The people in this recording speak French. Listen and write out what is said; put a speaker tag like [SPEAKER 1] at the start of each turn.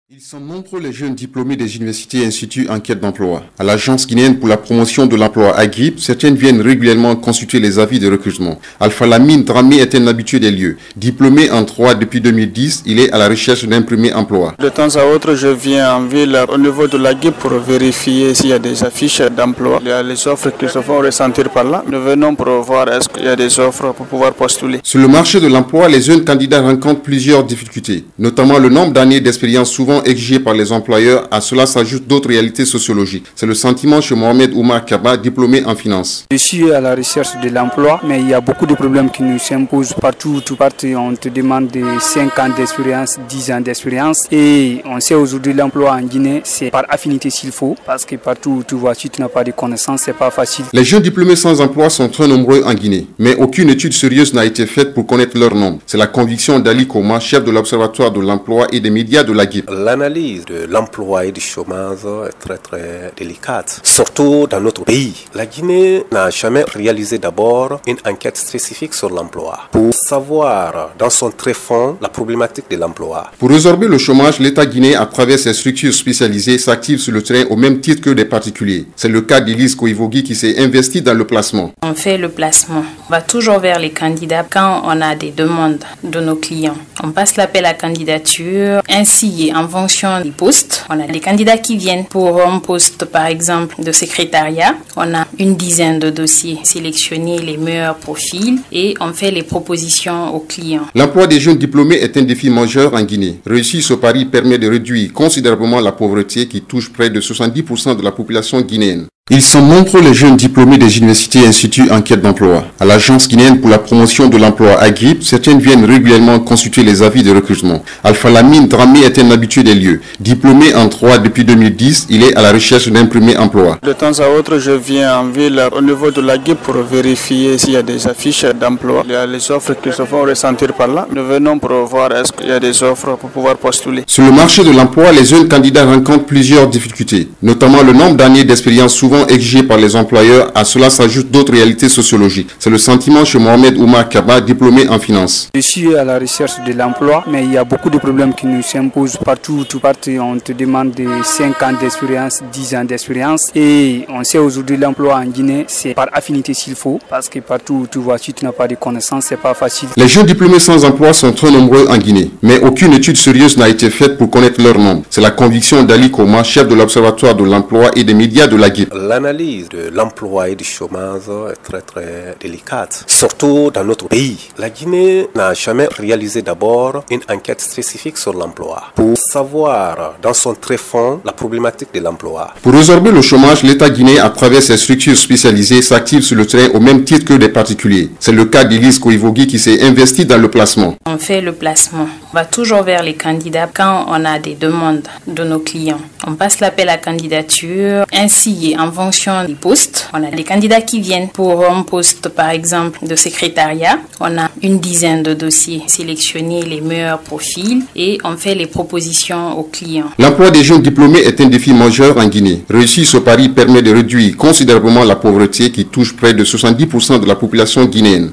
[SPEAKER 1] Ils sont nombreux les jeunes diplômés des universités et instituts en quête d'emploi. À l'Agence guinéenne pour la promotion de l'emploi AGIP, certaines viennent régulièrement consulter les avis de recrutement. Alpha Lamine Dramé est un habitué des lieux. Diplômé en droit depuis 2010, il est à la recherche d'un premier emploi.
[SPEAKER 2] De temps à autre, je viens en ville au niveau de l'AGIP pour vérifier s'il y a des affiches d'emploi. Il y a les offres qui se font ressentir par là. Nous venons pour voir est-ce qu'il y a des offres pour pouvoir postuler.
[SPEAKER 1] Sur le marché de l'emploi, les jeunes candidats rencontrent plusieurs difficultés, notamment le nombre d'années d'expérience souvent exigé par les employeurs. À cela s'ajoutent d'autres réalités sociologiques. C'est le sentiment chez Mohamed Oumar Kaba, diplômé en finance.
[SPEAKER 3] Je suis à la recherche de l'emploi, mais il y a beaucoup de problèmes qui nous s'imposent partout. Tout partout, on te demande de 5 ans d'expérience, 10 ans d'expérience. Et on sait aujourd'hui l'emploi en Guinée, c'est par affinité s'il faut, parce que partout où tu vois, si tu n'as pas de connaissances, c'est pas facile.
[SPEAKER 1] Les jeunes diplômés sans emploi sont très nombreux en Guinée, mais aucune étude sérieuse n'a été faite pour connaître leur nombre. C'est la conviction d'Ali Koma, chef de l'Observatoire de l'emploi et des médias de l'AGIP.
[SPEAKER 4] L'analyse de l'emploi et du chômage est très délicate, surtout dans notre pays. La Guinée n'a jamais réalisé d'abord une enquête spécifique sur l'emploi pour savoir dans son tréfonds la problématique de l'emploi.
[SPEAKER 1] Pour résorber le chômage, l'État guinéen, à travers ses structures spécialisées, s'active sur le terrain au même titre que des particuliers. C'est le cas d'Elise Koivogi qui s'est investie dans le placement.
[SPEAKER 5] On fait le placement. On va toujours vers les candidats quand on a des demandes de nos clients. On passe l'appel à candidature. Ainsi, en fonction des postes, on a des candidats qui viennent pour un poste, par exemple, de secrétariat. On a une dizaine de dossiers, sélectionner les meilleurs profils et on fait les propositions aux clients.
[SPEAKER 1] L'emploi des jeunes diplômés est un défi majeur en Guinée. Réussir ce pari permet de réduire considérablement la pauvreté qui touche près de 70% de la population guinéenne. Ils sont nombreux les jeunes diplômés des universités et instituts en quête d'emploi. À l'Agence guinéenne pour la promotion de l'emploi AGIP, certaines viennent régulièrement consulter les avis de recrutement. Alpha Lamine Dramé est un habitué des lieux. Diplômé en droit depuis 2010, il est à la recherche d'un premier emploi.
[SPEAKER 2] De temps à autre, je viens en ville au niveau de l'AGIP pour vérifier s'il y a des affiches d'emploi. Il y a les offres qui se font ressentir par là. Nous venons pour voir est-ce qu'il y a des offres pour pouvoir postuler.
[SPEAKER 1] Sur le marché de l'emploi, les jeunes candidats rencontrent plusieurs difficultés, notamment le nombre d'années d'expérience souvent exigé par les employeurs. À cela s'ajoutent d'autres réalités sociologiques. C'est le sentiment chez Mohamed Oumar Kaba, diplômé en finance.
[SPEAKER 3] Je suis à la recherche de l'emploi, mais il y a beaucoup de problèmes qui nous s'imposent partout. Tout partout, on te demande de 5 ans d'expérience, 10 ans d'expérience. Et on sait aujourd'hui l'emploi en Guinée, c'est par affinité s'il faut, parce que partout où tu vois, si tu n'as pas de connaissances, c'est pas facile.
[SPEAKER 1] Les jeunes diplômés sans emploi sont très nombreux en Guinée, mais aucune étude sérieuse n'a été faite pour connaître leur nombre. C'est la conviction d'Ali Koma, chef de l'Observatoire de l'emploi et des médias de l'AGIP.
[SPEAKER 4] L'analyse de l'emploi et du chômage est très délicate, surtout dans notre pays. La Guinée n'a jamais réalisé d'abord une enquête spécifique sur l'emploi pour savoir dans son tréfonds la problématique de l'emploi.
[SPEAKER 1] Pour résorber le chômage, l'État guinéen, à travers ses structures spécialisées, s'active sur le terrain au même titre que des particuliers. C'est le cas d'Elise Koivogi qui s'est investie dans le placement.
[SPEAKER 5] On fait le placement. On va toujours vers les candidats quand on a des demandes de nos clients. On passe l'appel à candidature. Ainsi, en fonction des postes, on a des candidats qui viennent pour un poste, par exemple, de secrétariat. On a une dizaine de dossiers, sélectionner les meilleurs profils et on fait les propositions aux clients.
[SPEAKER 1] L'emploi des jeunes diplômés est un défi majeur en Guinée. Réussir ce pari permet de réduire considérablement la pauvreté qui touche près de 70% de la population guinéenne.